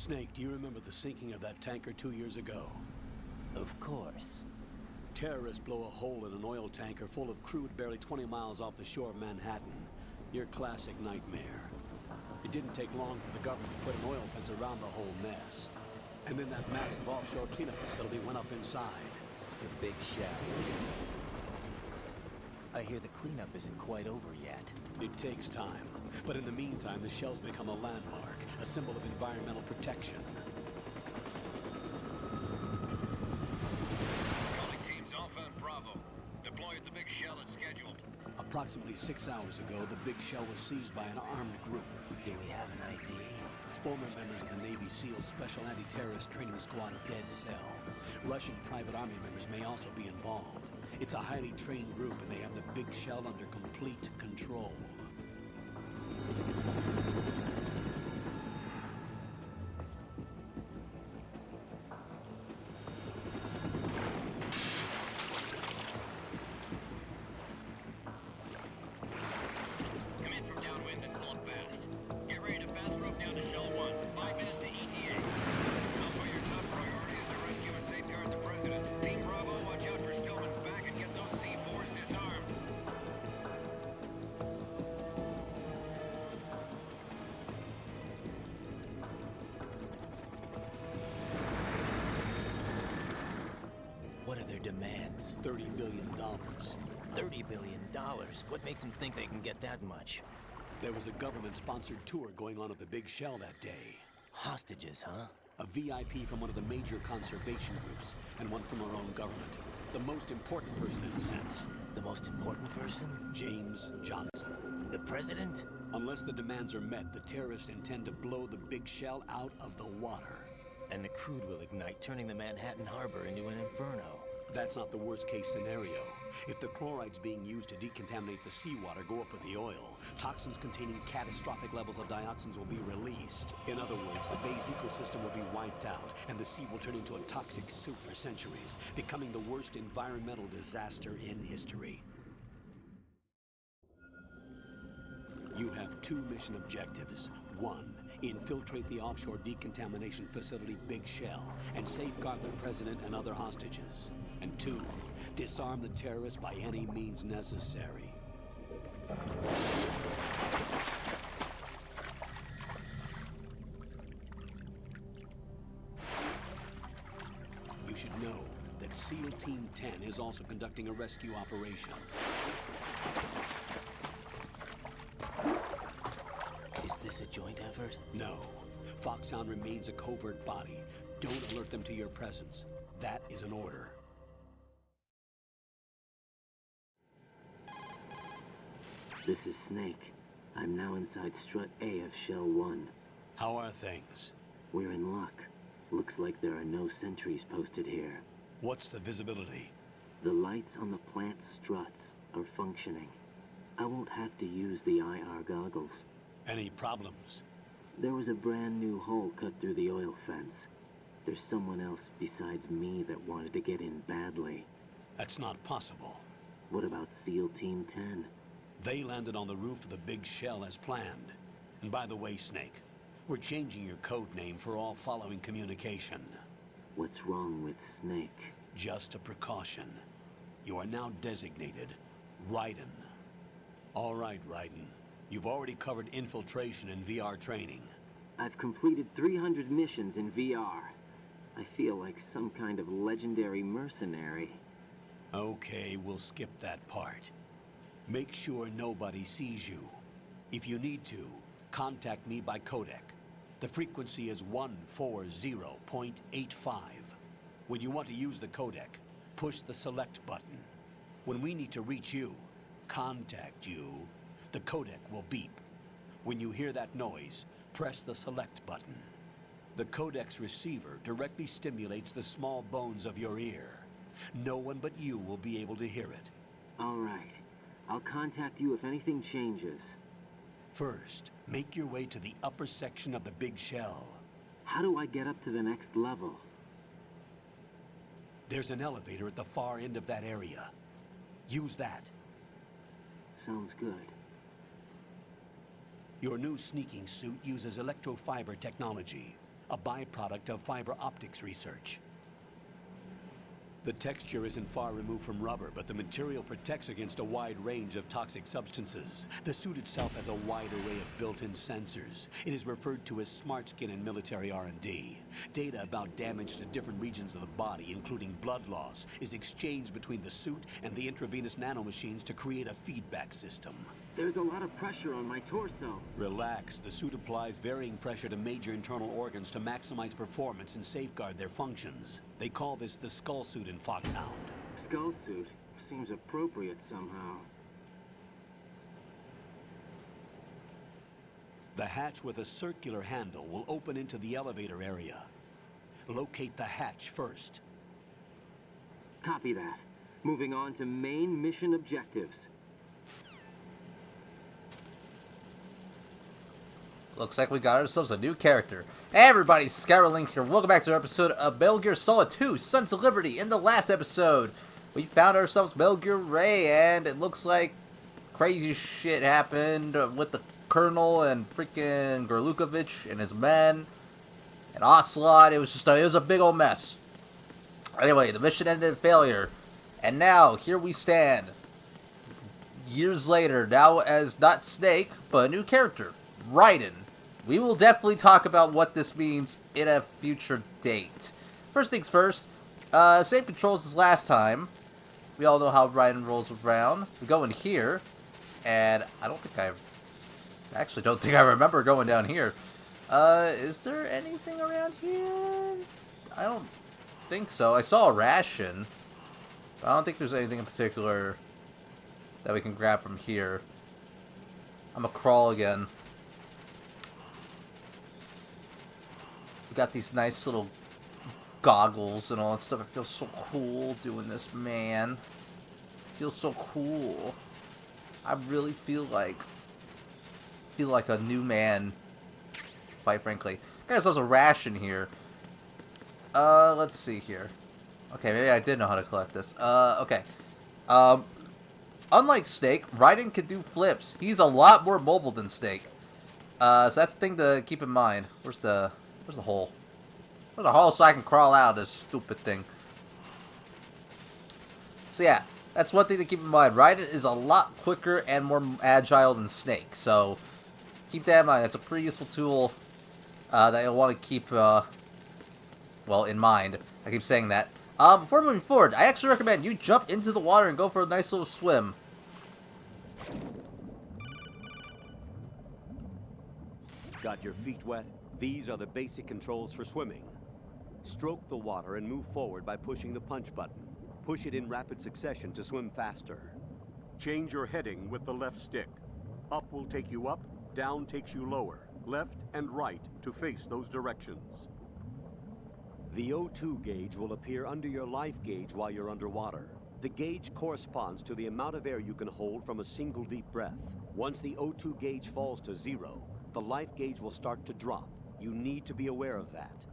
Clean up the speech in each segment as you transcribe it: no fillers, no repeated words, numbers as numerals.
Snake, do you remember the sinking of that tanker 2 years ago? Of course. Terrorists blow a hole in an oil tanker full of crude barely 20 miles off the shore of Manhattan. Your classic nightmare. It didn't take long for the government to put an oil fence around the whole mess. And then that massive offshore cleanup facility went up inside. The Big Shell. I hear the cleanup isn't quite over yet. It takes time. But in the meantime, the shell's become a landmark, a symbol of environmental protection. Calling teams Alpha and Bravo. Deploy at the Big Shell as scheduled. Approximately 6 hours ago, the Big Shell was seized by an armed group. Do we have an ID? Former members of the Navy SEALs Special Anti-Terrorist Training Squad Dead Cell. Russian private army members may also be involved. It's a highly trained group, and they have the Big Shell under complete control. Come in from downwind and pull up fast. Get ready to fast rope down to Shell 1. 5 minutes to ETA. Alpha, your top priority is to rescue and safeguard the President. Team Bravo, watch out for Stillman's back and get those C4s disarmed. What are their demands? $30 billion. $30 billion? What makes them think they can get that much? There was a government-sponsored tour going on at the Big Shell that day. Hostages, huh? A VIP from one of the major conservation groups, and one from our own government. The most important person in a sense. The most important person? James Johnson. The President? Unless the demands are met, the terrorists intend to blow the Big Shell out of the water. And the crude will ignite, turning the Manhattan Harbor into an inferno. That's not the worst-case scenario. If the chlorides being used to decontaminate the seawater go up with the oil, toxins containing catastrophic levels of dioxins will be released. In other words, the bay's ecosystem will be wiped out, and the sea will turn into a toxic soup for centuries, becoming the worst environmental disaster in history. You have 2 mission objectives. 1, infiltrate the offshore decontamination facility Big Shell and safeguard the President and other hostages. And 2, disarm the terrorists by any means necessary. You should know that SEAL Team 10 is also conducting a rescue operation. Is this a joint effort? No. Foxhound remains a covert body. Don't alert them to your presence. That is an order. This is Snake. I'm now inside Strut A of Shell 1. How are things? We're in luck. Looks like there are no sentries posted here. What's the visibility? The lights on the plant struts are functioning. I won't have to use the IR goggles. Any problems? There was a brand new hole cut through the oil fence. There's someone else besides me that wanted to get in badly. That's not possible. What about SEAL Team 10? They landed on the roof of the Big Shell as planned. And by the way, Snake, we're changing your code name for all following communication. What's wrong with Snake? Just a precaution. You are now designated Raiden. All right, Raiden. You've already covered infiltration and VR training. I've completed 300 missions in VR. I feel like some kind of legendary mercenary. Okay, we'll skip that part. Make sure nobody sees you. If you need to, contact me by codec. The frequency is 140.85. When you want to use the codec, push the select button. When we need to reach you, contact you, the codec will beep. When you hear that noise, press the select button. The codec's receiver directly stimulates the small bones of your ear. No one but you will be able to hear it. All right. I'll contact you if anything changes. First, make your way to the upper section of the Big Shell. How do I get up to the next level? There's an elevator at the far end of that area. Use that. Sounds good. Your new sneaking suit uses electrofiber technology. a byproduct of fiber optics research. The texture isn't far removed from rubber, but the material protects against a wide range of toxic substances. The suit itself has a wide array of built-in sensors. It is referred to as smart skin in military R&D. Data about damage to different regions of the body, including blood loss, is exchanged between the suit and the intravenous nanomachines to create a feedback system. There's a lot of pressure on my torso. Relax. The suit applies varying pressure to major internal organs to maximize performance and safeguard their functions. They call this the skull suit in Foxhound. Skull suit seems appropriate somehow. The hatch with a circular handle will open into the elevator area. Locate the hatch first. Copy that. Moving on to main mission objectives. Looks like we got ourselves a new character. Hey everybody, Skyrlink here. Welcome back to our episode of Metal Gear Solid 2, Sons of Liberty. In the last episode, we found ourselves Metal Gear Ray, and it looks like crazy shit happened with the Colonel and freaking Gorlukovich and his men, and Ocelot. It was a big old mess. Anyway, the mission ended in failure, and now here we stand, years later, now as not Snake, but a new character, Raiden. We will definitely talk about what this means in a future date. First things first, same controls as last time. We all know how Raiden rolls around. We go in here, and I don't think I remember going down here. Is there anything around here? I don't think so. I saw a ration, but I don't think there's anything in particular that we can grab from here. I'm gonna crawl again. We got these nice little goggles and all that stuff. It feels so cool doing this, man. It feels so cool. I really feel like a new man, quite frankly. Guys, there's a ration here. Let's see here. Okay, maybe I did know how to collect this. Okay. Unlike Snake, Raiden can do flips. He's a lot more mobile than Snake. So that's the thing to keep in mind. Where's the hole? Where's the hole so I can crawl out of this stupid thing? So yeah, that's one thing to keep in mind. Raiden is a lot quicker and more agile than Snake. So keep that in mind. That's a pretty useful tool that you'll want to keep, well, in mind. I keep saying that. Before moving forward, I actually recommend you jump into the water and go for a nice little swim. Got your feet wet? These are the basic controls for swimming. Stroke the water and move forward by pushing the punch button. Push it in rapid succession to swim faster. Change your heading with the left stick. Up will take you up, down takes you lower. Left and right to face those directions. The O2 gauge will appear under your life gauge while you're underwater. The gauge corresponds to the amount of air you can hold from a single deep breath. Once the O2 gauge falls to 0, the life gauge will start to drop. You need to be aware of that.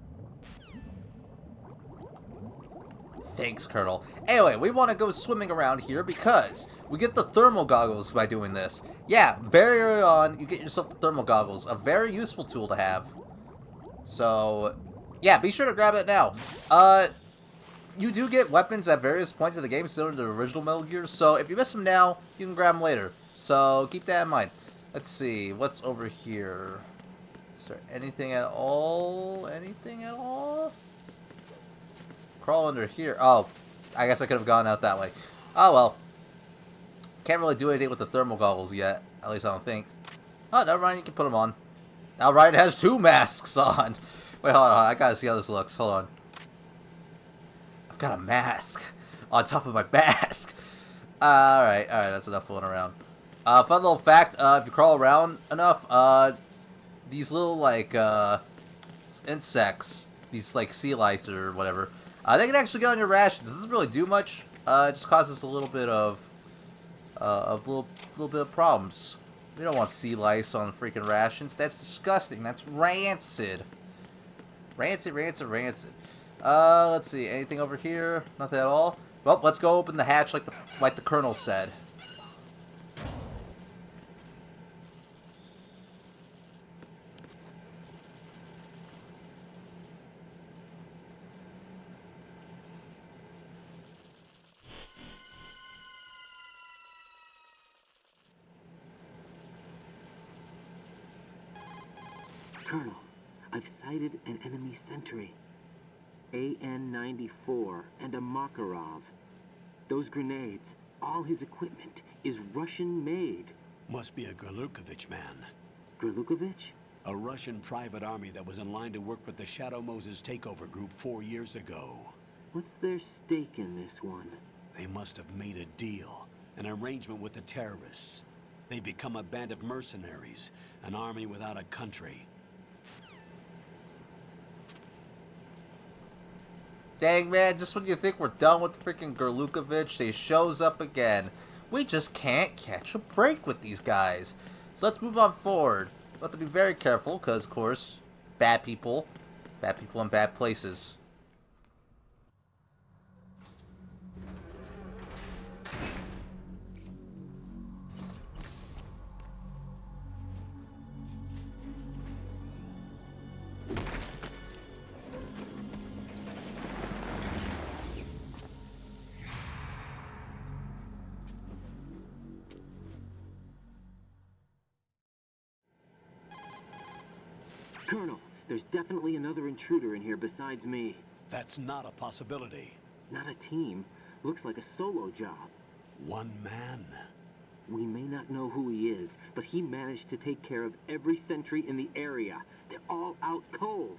Thanks, Colonel. Anyway, we want to go swimming around here because we get the thermal goggles by doing this. Yeah, very early on, you get yourself the thermal goggles. A very useful tool to have. So, yeah, be sure to grab it now. You do get weapons at various points of the game, similar to the original Metal Gear. So, if you miss them now, you can grab them later. So, keep that in mind. Let's see, what's over here? Is there anything at all? Anything at all? Crawl under here. Oh, I guess I could have gone out that way. Oh, well. Can't really do anything with the thermal goggles yet. At least I don't think. Oh, never mind. You can put them on. Now Raiden has 2 masks on. Wait, hold on. I gotta see how this looks. Hold on. I've got a mask on top of my mask. Alright. That's enough fooling around. Fun little fact. If you crawl around enough, these little, like, insects, these, like, sea lice or whatever, they can actually get on your rations. It doesn't really do much. It just causes a little bit of little bit of problems. We don't want sea lice on freaking rations. That's disgusting. That's rancid. Rancid. Let's see. Anything over here? Nothing at all. Well, let's go open the hatch like the Colonel said. Colonel, I've sighted an enemy sentry. AN-94 and a Makarov. Those grenades, all his equipment, is Russian-made. Must be a Gorlukovich man. Gorlukovich? A Russian private army that was in line to work with the Shadow Moses takeover group 4 years ago. What's their stake in this one? They must have made a deal, an arrangement with the terrorists. They've become a band of mercenaries, an army without a country. Dang, man, just when you think we're done with freaking Gorlukovich, he shows up again. We just can't catch a break with these guys. So let's move on forward. We'll have to be very careful, because, of course, bad people in bad places. Colonel, there's definitely another intruder in here besides me. That's not a possibility. Not a team. Looks like a solo job. One man. We may not know who he is, but he managed to take care of every sentry in the area. They're all out cold.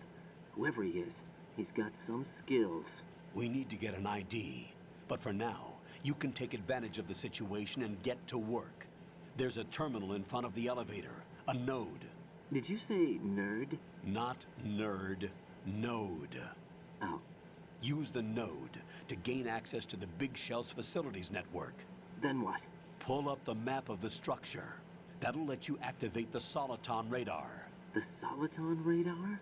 Whoever he is, he's got some skills. We need to get an ID. But for now, you can take advantage of the situation and get to work. There's a terminal in front of the elevator. A node. Did you say nerd? Not nerd. Node. Oh. Use the node to gain access to the Big Shell's facilities network. Then what? Pull up the map of the structure. That'll let you activate the Soliton radar. The Soliton radar?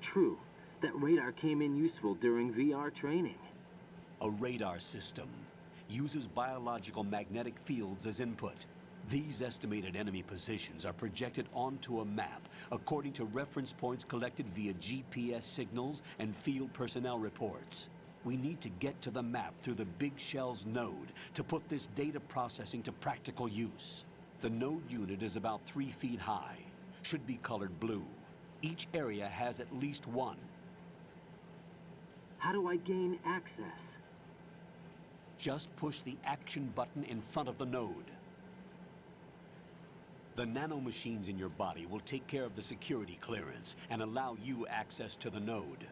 True. That radar came in useful during VR training. A radar system uses biological magnetic fields as input. These estimated enemy positions are projected onto a map according to reference points collected via GPS signals and field personnel reports. We need to get to the map through the Big Shell's node to put this data processing to practical use. The node unit is about 3 feet high, should be colored blue. Each area has at least one. How do I gain access? Just push the action button in front of the node. The nanomachines in your body will take care of the security clearance and allow you access to the node.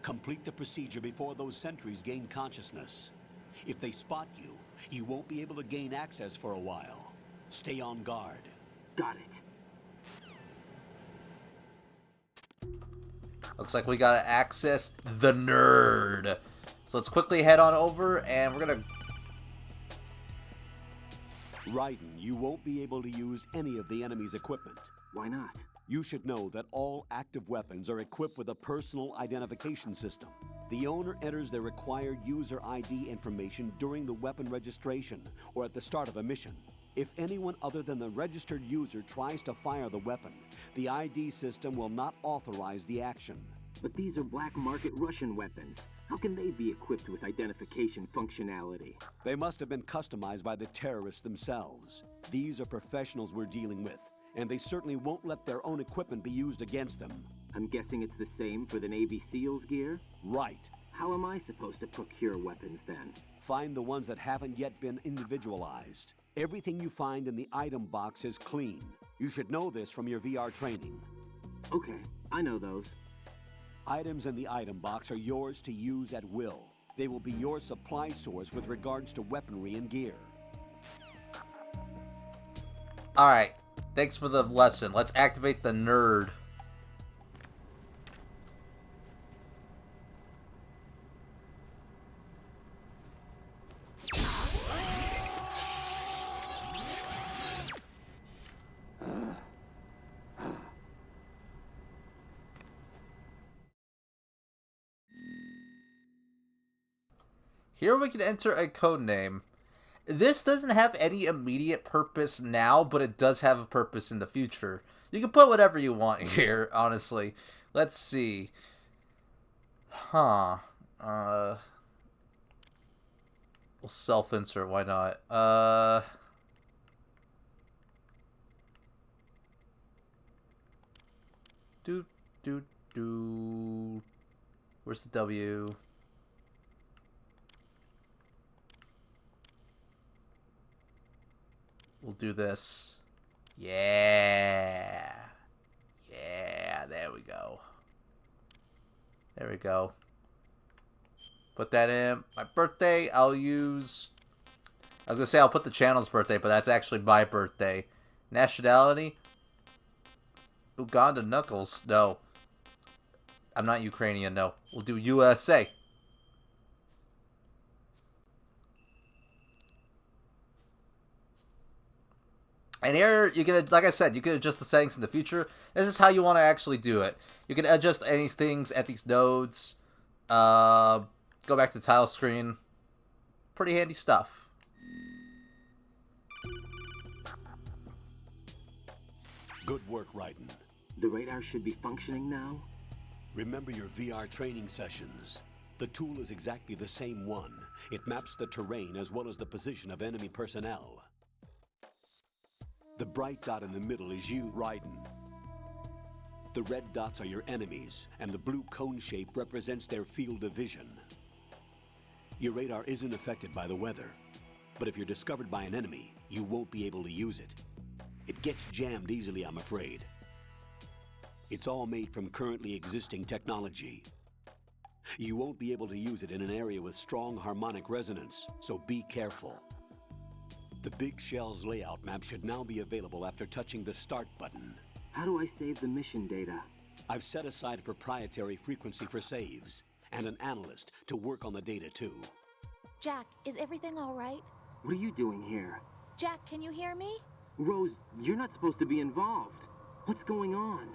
Complete the procedure before those sentries gain consciousness. If they spot you, you won't be able to gain access for a while. Stay on guard. Got it. Looks like we gotta access the nerd. So let's quickly head on over, and we're gonna... Raiden, you won't be able to use any of the enemy's equipment. Why not? You should know that all active weapons are equipped with a personal identification system. The owner enters their required user ID information during the weapon registration or at the start of a mission. If anyone other than the registered user tries to fire the weapon, the ID system will not authorize the action. But these are black market Russian weapons. How can they be equipped with identification functionality? They must have been customized by the terrorists themselves. These are professionals we're dealing with, and they certainly won't let their own equipment be used against them. I'm guessing it's the same for the Navy SEALs gear? Right. How am I supposed to procure weapons then? Find the ones that haven't yet been individualized. Everything you find in the item box is clean. You should know this from your VR training. Okay, I know those. Items in the item box are yours to use at will. They will be your supply source with regards to weaponry and gear. Alright, thanks for the lesson. Let's activate the nerd. Here we can enter a code name. This doesn't have any immediate purpose now, but it does have a purpose in the future. You can put whatever you want here, honestly. Let's see. We'll self-insert, why not? Do, do, do. Where's the W? We'll do this. Yeah. Yeah, there we go. There we go. Put that in. My birthday, I'll use... I was going to say I'll put the channel's birthday, but that's actually my birthday. Nationality? Uganda Knuckles? No. I'm not Ukrainian, no. We'll do USA. And here, you can, like I said, you can adjust the settings in the future. This is how you want to actually do it. You can adjust any things at these nodes. Go back to tile screen. Pretty handy stuff. Good work, Raiden. The radar should be functioning now? Remember your VR training sessions. The tool is exactly the same one. It maps the terrain as well as the position of enemy personnel. The bright dot in the middle is you, Raiden. The red dots are your enemies, and the blue cone shape represents their field of vision. Your radar isn't affected by the weather, but if you're discovered by an enemy, you won't be able to use it. It gets jammed easily, I'm afraid. It's all made from currently existing technology. You won't be able to use it in an area with strong harmonic resonance, so be careful. The Big Shell's layout map should now be available after touching the Start button. How do I save the mission data? I've set aside a proprietary frequency for saves, and an analyst to work on the data too. Jack, is everything all right? What are you doing here? Jack, can you hear me? Rose, you're not supposed to be involved. What's going on?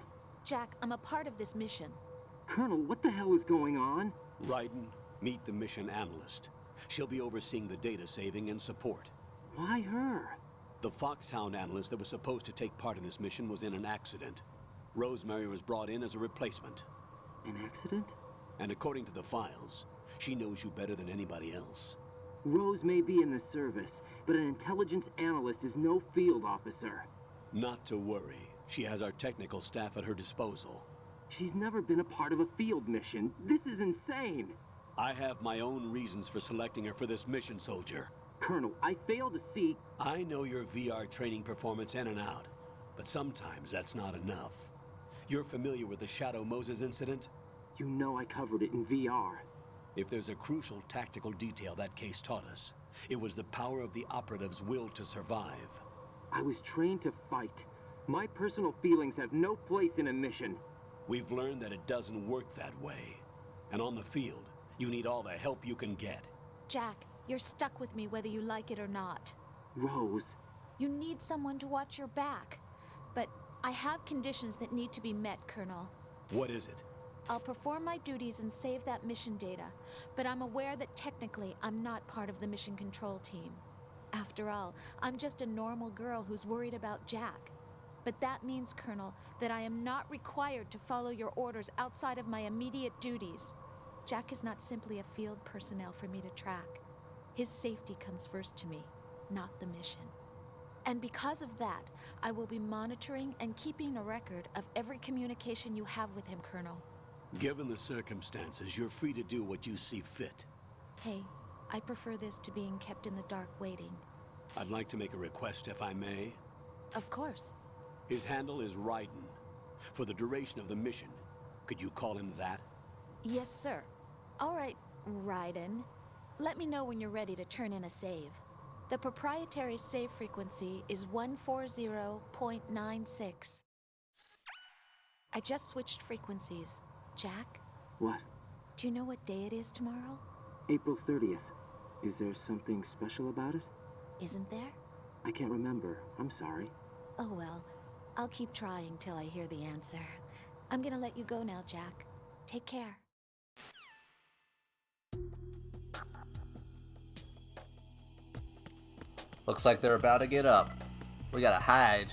Jack, I'm a part of this mission. Colonel, what the hell is going on? Raiden, meet the mission analyst. She'll be overseeing the data saving and support. Why her? The Foxhound analyst that was supposed to take part in this mission was in an accident. Rosemary was brought in as a replacement. An accident? And according to the files, she knows you better than anybody else. Rose may be in the service, but an intelligence analyst is no field officer. Not to worry. She has our technical staff at her disposal. She's never been a part of a field mission. This is insane. I have my own reasons for selecting her for this mission, soldier. Colonel, I fail to see... I know your VR training performance in and out, but sometimes that's not enough. You're familiar with the Shadow Moses incident? You know I covered it in VR. If there's a crucial tactical detail that case taught us, it was the power of the operative's will to survive. I was trained to fight. My personal feelings have no place in a mission. We've learned that it doesn't work that way. And on the field, you need all the help you can get. Jack, you're stuck with me whether you like it or not. Rose. You need someone to watch your back. But I have conditions that need to be met, Colonel. What is it? I'll perform my duties and save that mission data, but I'm aware that technically I'm not part of the mission control team. After all, I'm just a normal girl who's worried about Jack. But that means, Colonel, that I am not required to follow your orders outside of my immediate duties. Jack is not simply a field personnel for me to track. His safety comes first to me, not the mission. And because of that, I will be monitoring and keeping a record of every communication you have with him, Colonel. Given the circumstances, you're free to do what you see fit. Hey, I prefer this to being kept in the dark waiting. I'd like to make a request, if I may. Of course. His handle is Raiden. For the duration of the mission, could you call him that? Yes, sir. All right, Raiden. Let me know when you're ready to turn in a save. The proprietary save frequency is 140.96. I just switched frequencies. Jack, What? do you know what day it is tomorrow? April 30th. Is there something special about it? Isn't there? I can't remember. I'm sorry. Oh well, I'll keep trying till I hear the answer. I'm gonna let you go now, Jack. Take care. Looks like they're about to get up. We gotta hide.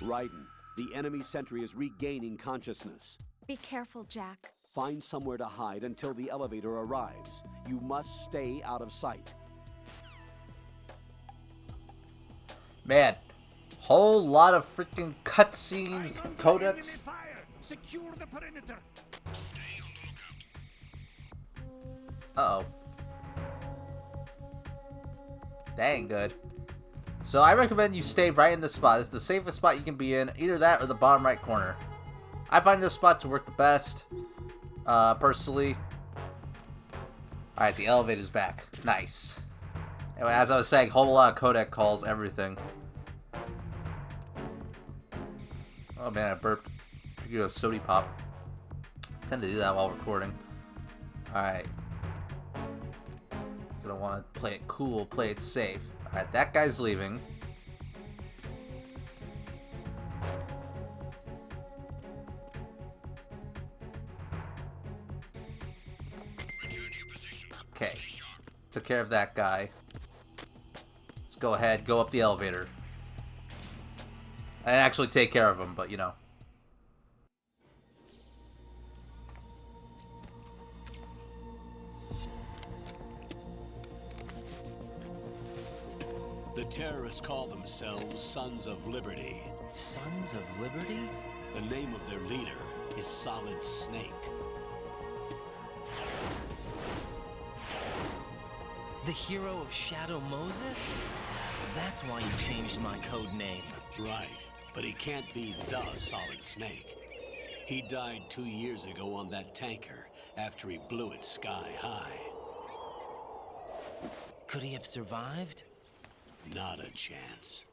Raiden, the enemy sentry is regaining consciousness. Be careful, Jack. Find somewhere to hide until the elevator arrives. You must stay out of sight. Man, Whole lot of freaking cutscenes, codex. Secure the perimeter. Uh-oh. That ain't good. So I recommend you stay right in this spot. It's the safest spot you can be in. Either that or the bottom right corner. I find this spot to work the best, personally. Alright, the elevator's back. Nice. Anyway, as I was saying, whole lot of codec calls, everything. Oh man, I burped. Could you do a sody pop? I tend to do that while recording. Alright. Gonna want to play it cool, play it safe. Alright, that guy's leaving. Okay. Took care of that guy. Let's go ahead, go up the elevator. And actually take care of him, but you know. The terrorists call themselves Sons of Liberty. Sons of Liberty? The name of their leader is Solid Snake. The hero of Shadow Moses? So that's why you changed my code name. Right, but he can't be the Solid Snake. He died 2 years ago on that tanker after he blew it sky high. Could he have survived? Not a chance.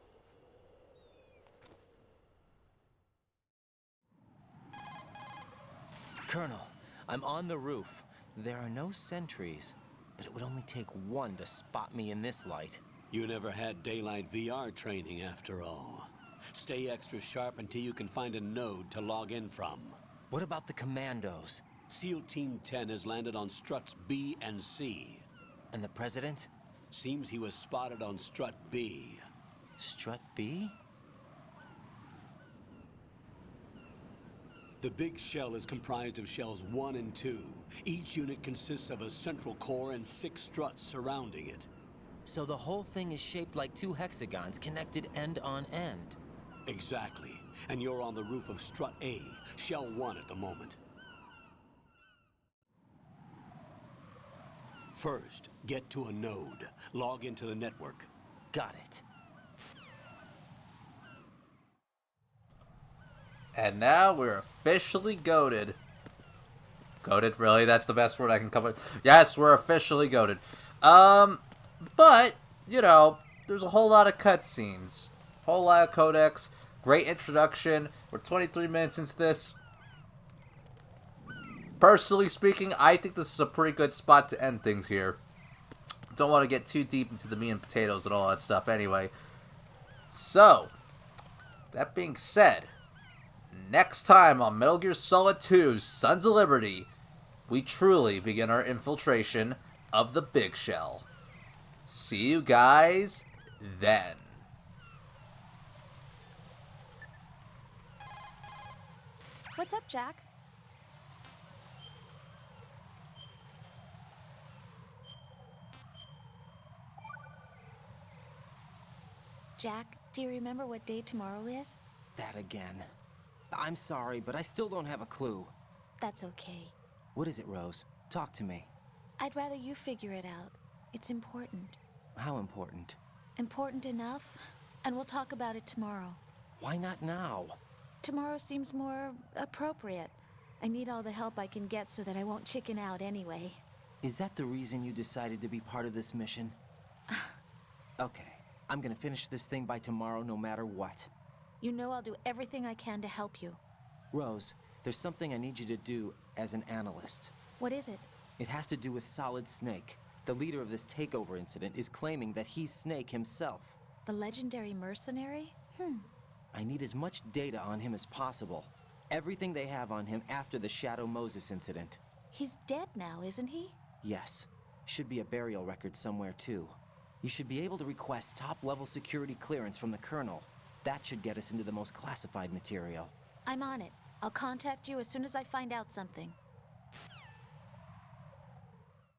Colonel, I'm on the roof. There are no sentries, but it would only take one to spot me in this light. You never had daylight VR training after all. Stay extra sharp until you can find a node to log in from. What about the commandos? SEAL Team 10 has landed on struts B and C. And the president? Seems he was spotted on strut B. Strut B? The big shell is comprised of shells 1 and 2. Each unit consists of a central core and 6 struts surrounding it. So the whole thing is shaped like 2 hexagons connected end on end. Exactly. And you're on the roof of strut A, shell 1 at the moment. First, get to a node. Log into the network. Got it. And now we're officially goated. Goated? Really? That's the best word I can come up with. Yes, we're officially goated. But, you know, there's a whole lot of cutscenes. Whole lot of codex. Great introduction. We're 23 minutes into this. Personally speaking, I think this is a pretty good spot to end things here. Don't want to get too deep into the meat and potatoes and all that stuff anyway. So, that being said, next time on Metal Gear Solid 2 Sons of Liberty, we truly begin our infiltration of the Big Shell. See you guys then. What's up, Jack? Jack, do you remember what day tomorrow is? That again. I'm sorry, but I still don't have a clue. That's okay. What is it, Rose? Talk to me. I'd rather you figure it out. It's important. How important? Important enough? And we'll talk about it tomorrow. Why not now? Tomorrow seems more appropriate. I need all the help I can get so that I won't chicken out anyway. Is that the reason you decided to be part of this mission? Okay, I'm gonna finish this thing by tomorrow no matter what. You know I'll do everything I can to help you. Rose, there's something I need you to do as an analyst. What is it? It has to do with Solid Snake. The leader of this takeover incident is claiming that he's Snake himself. The legendary mercenary? I need as much data on him as possible. Everything they have on him after the Shadow Moses incident. He's dead now, isn't he? Yes. Should be a burial record somewhere too. You should be able to request top-level security clearance from the Colonel. That should get us into the most classified material. I'm on it. I'll contact you as soon as I find out something.